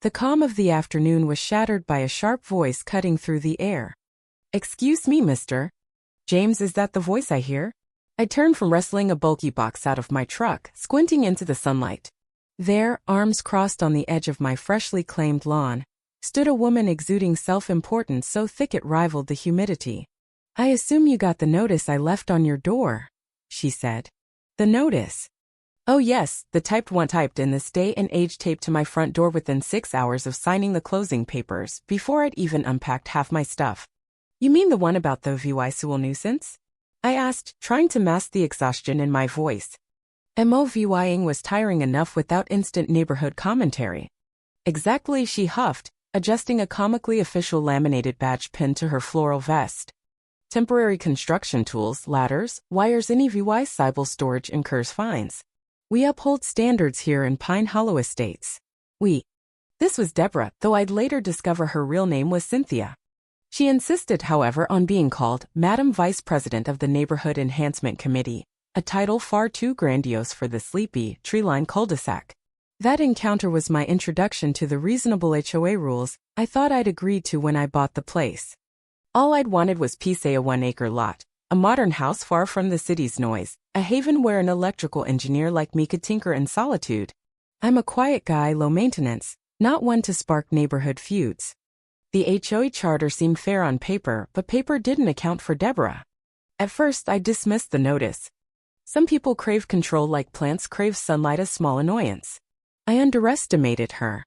The calm of the afternoon was shattered by a sharp voice cutting through the air. "Excuse me, mister. James, is that the voice I hear?" I turned from wrestling a bulky box out of my truck, squinting into the sunlight. There, arms crossed on the edge of my freshly claimed lawn, stood a woman exuding self-importance so thick it rivaled the humidity. "I assume you got the notice I left on your door," she said. "The notice?" "Oh yes, the typed one typed in this day and age taped to my front door within 6 hours of signing the closing papers, before I'd even unpacked half my stuff." "You mean the one about the visual nuisance?" I asked, trying to mask the exhaustion in my voice. MOVYing was tiring enough without instant neighborhood commentary. "Exactly," she huffed, adjusting a comically official laminated badge pinned to her floral vest. "Temporary construction tools, ladders, wires, any valuable storage incurs fines. We uphold standards here in Pine Hollow Estates." This was Deborah, though I'd later discover her real name was Cynthia. She insisted, however, on being called Madam Vice President of the Neighborhood Enhancement Committee, a title far too grandiose for the sleepy, tree-lined cul-de-sac. That encounter was my introduction to the reasonable HOA rules I thought I'd agreed to when I bought the place. All I'd wanted was a 1-acre lot, a modern house far from the city's noise, a haven where an electrical engineer like me could tinker in solitude. I'm a quiet guy, low maintenance, not one to spark neighborhood feuds. The HOA charter seemed fair on paper, but paper didn't account for Deborah. At first, I dismissed the notice. Some people crave control like plants crave sunlight, a small annoyance. I underestimated her.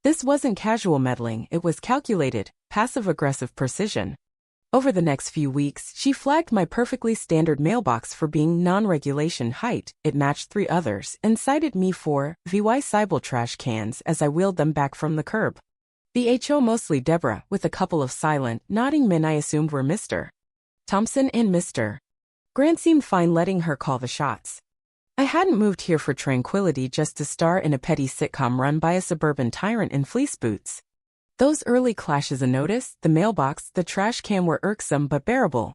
This wasn't casual meddling, it was calculated, passive-aggressive precision. Over the next few weeks, she flagged my perfectly standard mailbox for being non-regulation height, it matched 3 others, and cited me for valuable trash cans as I wheeled them back from the curb. The HO, mostly Deborah, with a couple of silent, nodding men I assumed were Mr. Thompson and Mr. Grant, seemed fine letting her call the shots. I hadn't moved here for tranquility, just to star in a petty sitcom run by a suburban tyrant in fleece boots. Those early clashes of notice, the mailbox, the trash can, were irksome but bearable.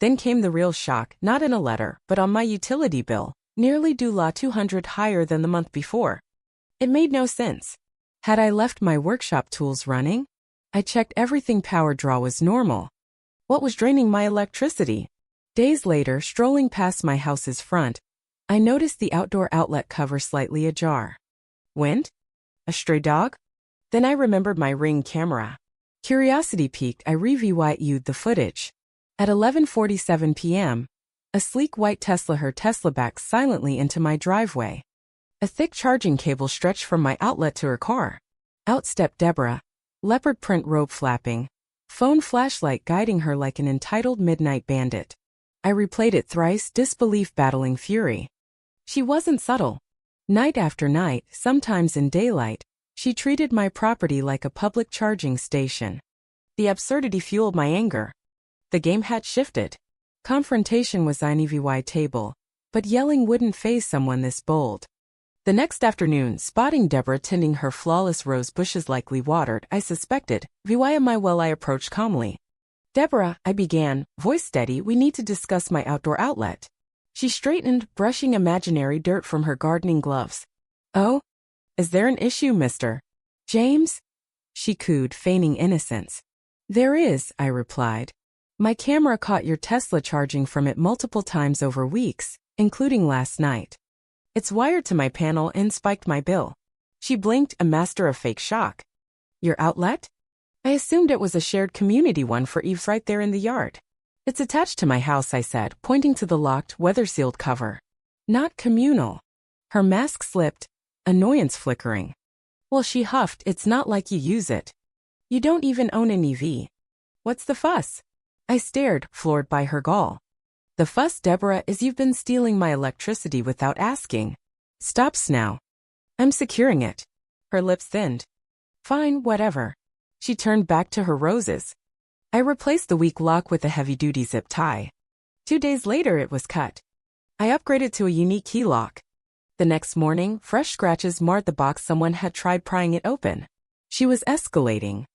Then came the real shock, not in a letter, but on my utility bill, nearly due $200 higher than the month before. It made no sense. Had I left my workshop tools running? I checked everything. Power draw was normal. What was draining my electricity? Days later, strolling past my house's front, I noticed the outdoor outlet cover slightly ajar. Wind? A stray dog? Then I remembered my Ring camera. Curiosity piqued, I reviewed the footage. At 11:47 p.m., a sleek white Tesla backed silently into my driveway. A thick charging cable stretched from my outlet to her car. Out stepped Deborah, leopard print robe flapping, phone flashlight guiding her like an entitled midnight bandit. I replayed it thrice, disbelief battling fury. She wasn't subtle. Night after night, sometimes in daylight, she treated my property like a public charging station. The absurdity fueled my anger. The game had shifted. Confrontation was on the table, but yelling wouldn't faze someone this bold. The next afternoon, spotting Deborah tending her flawless rose bushes likely watered, I suspected, via my well I approached calmly. "Deborah," I began, voice steady, "we need to discuss my outdoor outlet." She straightened, brushing imaginary dirt from her gardening gloves. "Oh? Is there an issue, Mr. James?" she cooed, feigning innocence. "There is," I replied. "My camera caught your Tesla charging from it multiple times over weeks, including last night. It's wired to my panel and spiked my bill." She blinked, a master of fake shock. "Your outlet?" I assumed it was a shared community one for Eve's right there in the yard. "It's attached to my house," I said, pointing to the locked, weather-sealed cover. "Not communal." Her mask slipped, annoyance flickering. "Well," she huffed, "it's not like you use it. You don't even own an EV. What's the fuss?" I stared, floored by her gall. "The fuss, Deborah, is you've been stealing my electricity without asking." "Stops now." "I'm securing it." Her lips thinned. "Fine, whatever." She turned back to her roses. I replaced the weak lock with a heavy-duty zip tie. 2 days later it was cut. I upgraded to a unique key lock. The next morning, fresh scratches marred the box. Someone had tried prying it open. She was escalating.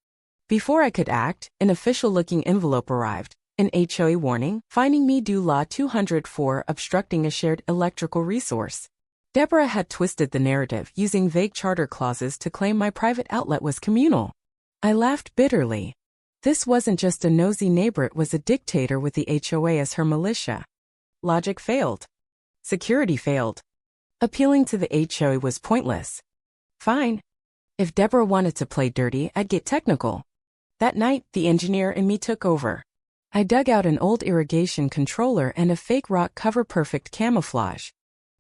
Before I could act, an official-looking envelope arrived. An HOA warning, fining me due $200 for obstructing a shared electrical resource. Deborah had twisted the narrative using vague charter clauses to claim my private outlet was communal. I laughed bitterly. This wasn't just a nosy neighbor, it was a dictator with the HOA as her militia. Logic failed. Security failed. Appealing to the HOA was pointless. Fine. If Deborah wanted to play dirty, I'd get technical. That night, the engineer in me took over. I dug out an old irrigation controller and a fake rock cover, perfect camouflage.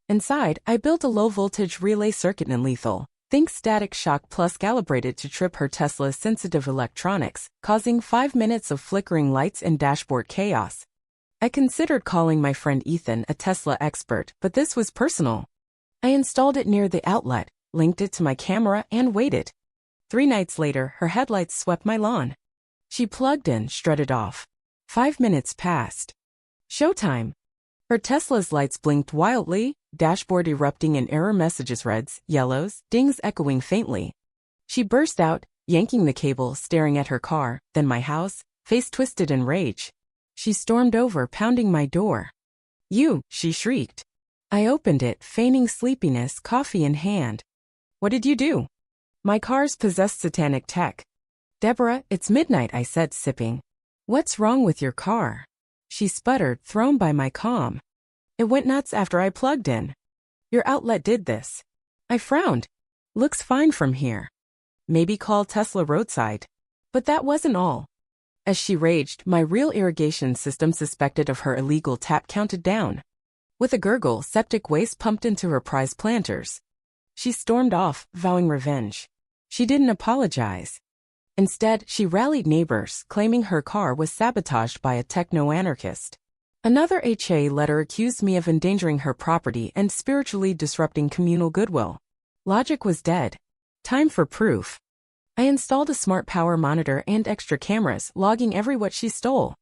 Inside, I built a low-voltage relay circuit non-lethal. Think static shock plus calibrated to trip her Tesla's sensitive electronics, causing 5 minutes of flickering lights and dashboard chaos. I considered calling my friend Ethan, a Tesla expert, but this was personal. I installed it near the outlet, linked it to my camera, and waited. 3 nights later, her headlights swept my lawn. She plugged in, strutted off. 5 minutes passed. Showtime. Her Tesla's lights blinked wildly, dashboard erupting in error messages, reds, yellows, dings echoing faintly. She burst out, yanking the cable, staring at her car, then my house, face twisted in rage. She stormed over, pounding my door. "You," she shrieked. I opened it, feigning sleepiness, coffee in hand. "What did you do?" "My car's possessed satanic tech." "Deborah, it's midnight," I said, sipping. "What's wrong with your car?" She sputtered, thrown by my calm. "It went nuts after I plugged in." "Your outlet did this." I frowned. "Looks fine from here." "Maybe call Tesla roadside." But that wasn't all. As she raged, my real irrigation system, suspected of her illegal tap, counted down. With a gurgle, septic waste pumped into her prize planters. She stormed off, vowing revenge. She didn't apologize. Instead, she rallied neighbors, claiming her car was sabotaged by a techno-anarchist. Another HA letter accused me of endangering her property and spiritually disrupting communal goodwill. Logic was dead. Time for proof. I installed a smart power monitor and extra cameras, logging every watt she stole.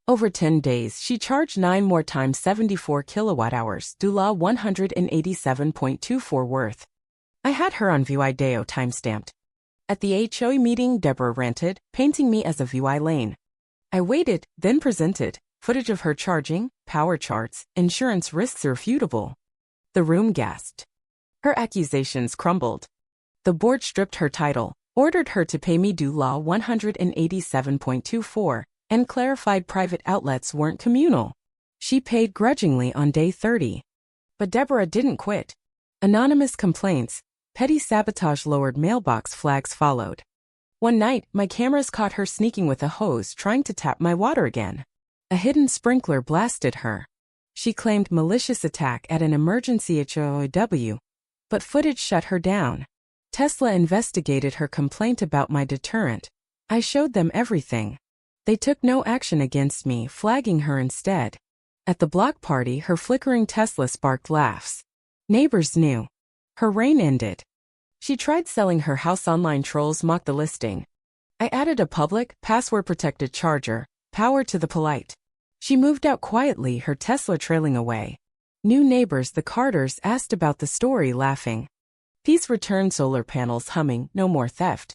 Over 10 days, she charged 9 more times 74 kilowatt-hours, $187.24 worth. I had her on VUI Deo timestamped. At the HOA meeting, Deborah ranted, painting me as a VUI lane. I waited, then presented footage of her charging, power charts, insurance risks irrefutable. The room gasped. Her accusations crumbled. The board stripped her title, ordered her to pay me $187.24, and clarified private outlets weren't communal. She paid grudgingly on day 30. But Deborah didn't quit. Anonymous complaints, petty sabotage, lowered mailbox flags followed. One night, my cameras caught her sneaking with a hose, trying to tap my water again. A hidden sprinkler blasted her. She claimed malicious attack at an emergency HOA, but footage shut her down. Tesla investigated her complaint about my deterrent. I showed them everything. They took no action against me, flagging her instead. At the block party, her flickering Tesla sparked laughs. Neighbors knew. Her reign ended. She tried selling her house online, trolls mocked the listing. I added a public, password-protected charger, power to the polite. She moved out quietly, her Tesla trailing away. New neighbors, the Carters, asked about the story, laughing. Peace returned, solar panels humming, no more theft.